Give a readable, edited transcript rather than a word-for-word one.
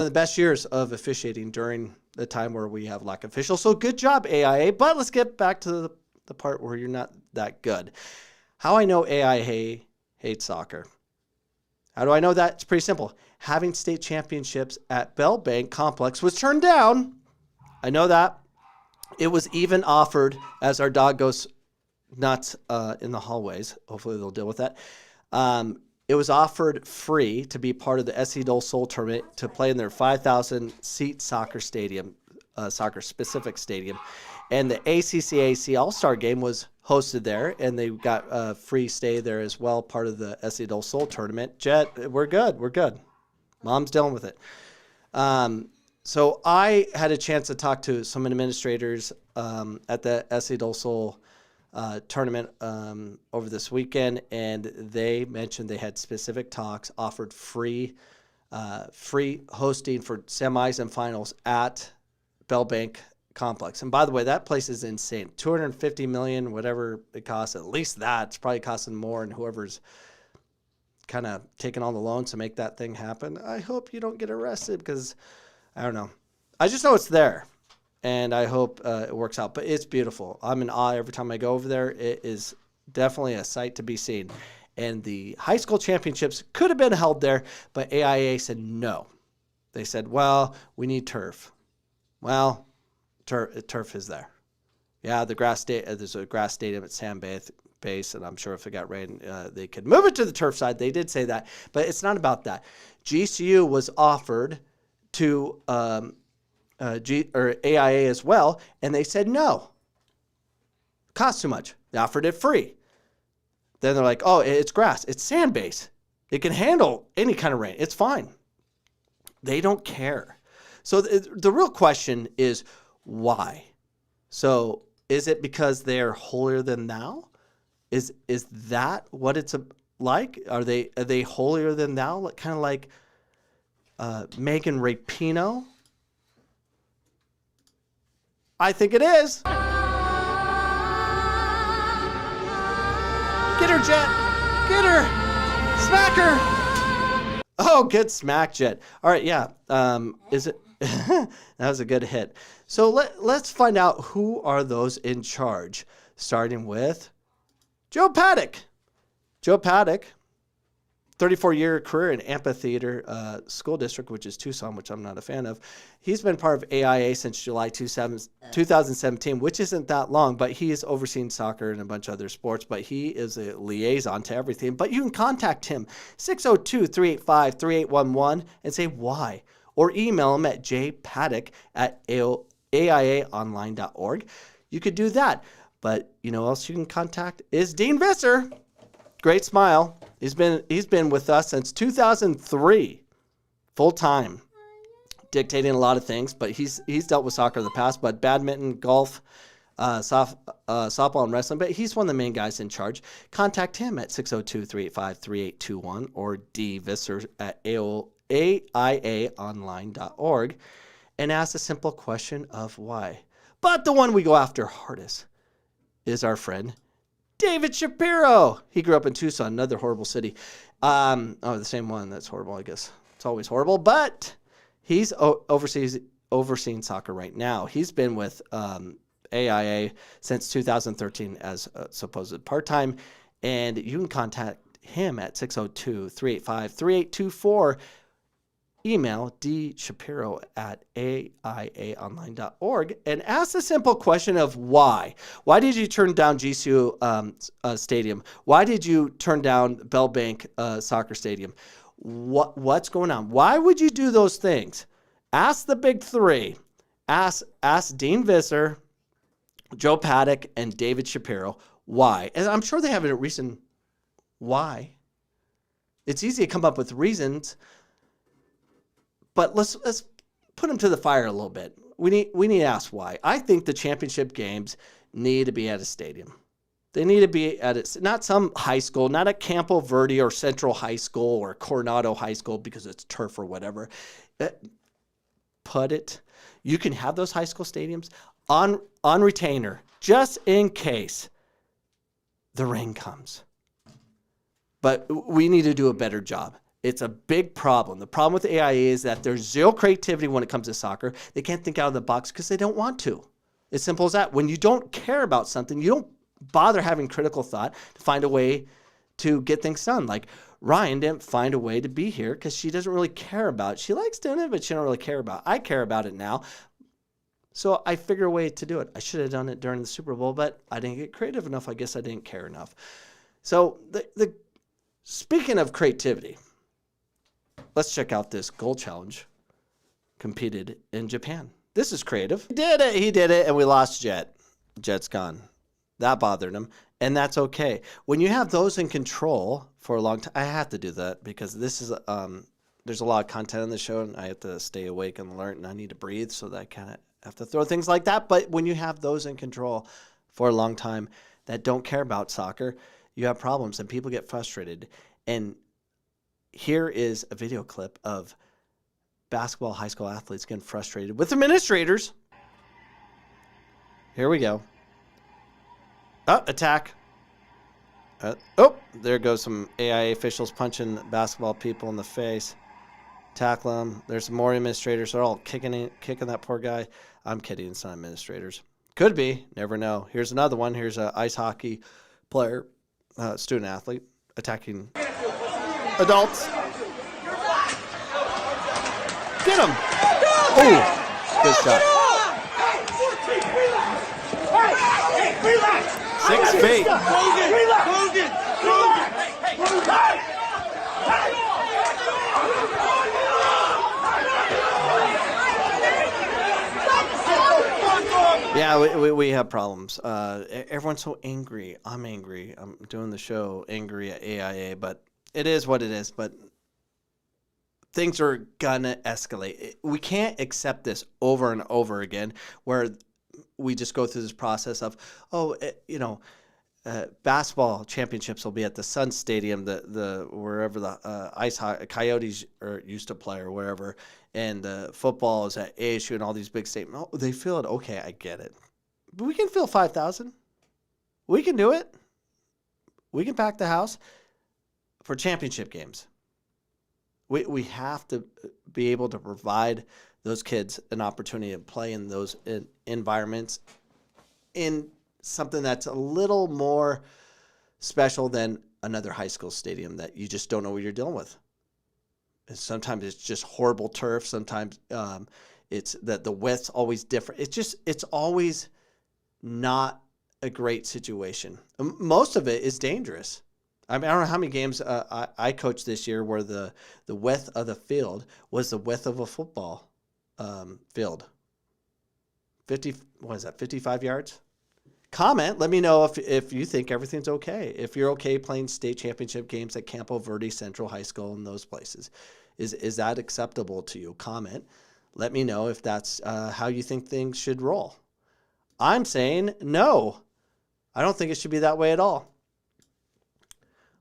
of the best years of officiating during the time where we have lack of officials. So good job, AIA. But let's get back to the part where you're not that good. How I know AIA hates soccer. How do I know that? It's pretty simple. Having state championships at Bell Bank Complex was turned down. I know that. It was even offered, as our dog goes nuts in the hallways. Hopefully they'll deal with that. It was offered free to be part of the SC Dole Soul Tournament to play in their 5,000-seat soccer stadium, soccer-specific stadium. And the ACCAC All-Star Game was hosted there, and they got a free stay there as well, part of the SC Dole Soul Tournament. Jet, we're good. We're good. Mom's dealing with it. So I had a chance to talk to some administrators at the SC Dole Soul tournament over this weekend, and they mentioned they had specific talks, offered free hosting for semis and finals at Bell Bank Complex. And by the way, that place is insane. $250 million, whatever it costs, at least that. It's probably costing more, and whoever's kind of taking on the loans to make that thing happen, I hope you don't get arrested because, I don't know. I just know it's there. And I hope it works out. But it's beautiful. I'm in awe every time I go over there. It is definitely a sight to be seen. And the high school championships could have been held there, but AIA said no. They said, well, we need turf. Well, turf is there. Yeah, there's a grass stadium at Sand Base, and I'm sure if it got rain, they could move it to the turf side. They did say that. But it's not about that. GCU was offered to AIA as well, and they said no. Costs too much. They offered it free. Then they're like, oh, it's grass. It's sand base. It can handle any kind of rain. It's fine. They don't care. So the real question is why? So is it because they're holier than thou? Is that what it's like? Are they holier than thou? Kind of like Megan Rapinoe? I think it is. Get her, Jet. Get her. Smack her. Oh, good smack, Jet. All right, yeah. Is it? That was a good hit. So let's find out who are those in charge, starting with Joe Paddock. Joe Paddock, 34-year career in Amphitheater School District, which is Tucson, which I'm not a fan of. He's been part of AIA since July 2017, which isn't that long, but he has overseen soccer and a bunch of other sports, but he is a liaison to everything. But you can contact him, 602-385-3811, and say why, or email him at jpaddock@aiaonline.org. You could do that. But you know who else you can contact is Dean Visser. Great smile. He's been with us since 2003, full time, dictating a lot of things. But he's dealt with soccer in the past, but badminton, golf, softball, and wrestling. But he's one of the main guys in charge. Contact him at 602-385-3821 or dvisser@aiaonline.org and ask the simple question of why. But the one we go after hardest is our friend David Shapiro. He grew up in Tucson, another horrible city. The same one. That's horrible, I guess. It's always horrible, but he's overseeing soccer right now. He's been with AIA since 2013 as a supposed part-time, and you can contact him at 602-385-3824. Email dshapiro@aiaonline.org and ask the simple question of why. Why did you turn down GCU Stadium? Why did you turn down Bell Bank Soccer Stadium? What's going on? Why would you do those things? Ask the big three. Ask Dean Visser, Joe Paddock, and David Shapiro why. And I'm sure they have a reason why. It's easy to come up with reasons. But let's put them to the fire a little bit. We need to ask why. I think the championship games need to be at a stadium. They need to be at not some high school, not at Campo Verde or Central High School or Coronado High School because it's turf or whatever. You can have those high school stadiums on retainer just in case the rain comes. But we need to do a better job. It's a big problem. The problem with AIA is that there's zero creativity when it comes to soccer. They can't think out of the box because they don't want to. It's simple as that. When you don't care about something, you don't bother having critical thought to find a way to get things done. Like Ryan didn't find a way to be here because she doesn't really care about it. She likes doing it, but she don't really care about it. I care about it now. So I figure a way to do it. I should have done it during the Super Bowl, but I didn't get creative enough. I guess I didn't care enough. So speaking of creativity, let's check out this goal challenge competed in Japan. This is creative. He did it, and we lost Jet. Jet's gone. That bothered him, and that's okay. When you have those in control for a long time, I have to do that because this is there's a lot of content on the show, and I have to stay awake and alert, and I need to breathe, so that I kind of have to throw things like that. But when you have those in control for a long time that don't care about soccer, you have problems, and people get frustrated. And here is a video clip of basketball high school athletes getting frustrated with administrators. Here we go. Oh, attack. There goes some AIA officials punching basketball people in the face. Tackle them. There's some more administrators. They're all kicking that poor guy. I'm kidding. It's not administrators. Could be. Never know. Here's another one. Here's an ice hockey player, student athlete, attacking adults. Get him. Oh, good shot. 6 feet. Yeah, we have problems. Everyone's so angry. I'm angry. I'm doing the show angry at AIA, but it is what it is. But things are gonna escalate. We can't accept this over and over again, where we just go through this process of, basketball championships will be at the Sun Stadium, the wherever the ice hockey Coyotes used to play or wherever, and football is at ASU and all these big stadiums. Oh, they feel it. Okay, I get it. But we can fill 5,000. We can do it. We can pack the house for championship games. We have to be able to provide those kids an opportunity to play in those environments in something that's a little more special than another high school stadium that you just don't know what you're dealing with. And sometimes it's just horrible turf. Sometimes it's that the width's always different. It's always not a great situation. Most of it is dangerous. I mean, I don't know how many games I coached this year where the width of the field was the width of a football field. 55 yards? Comment. Let me know if you think everything's okay. If you're okay playing state championship games at Campo Verde Central High School and those places. Is that acceptable to you? Comment. Let me know if that's how you think things should roll. I'm saying no. I don't think it should be that way at all.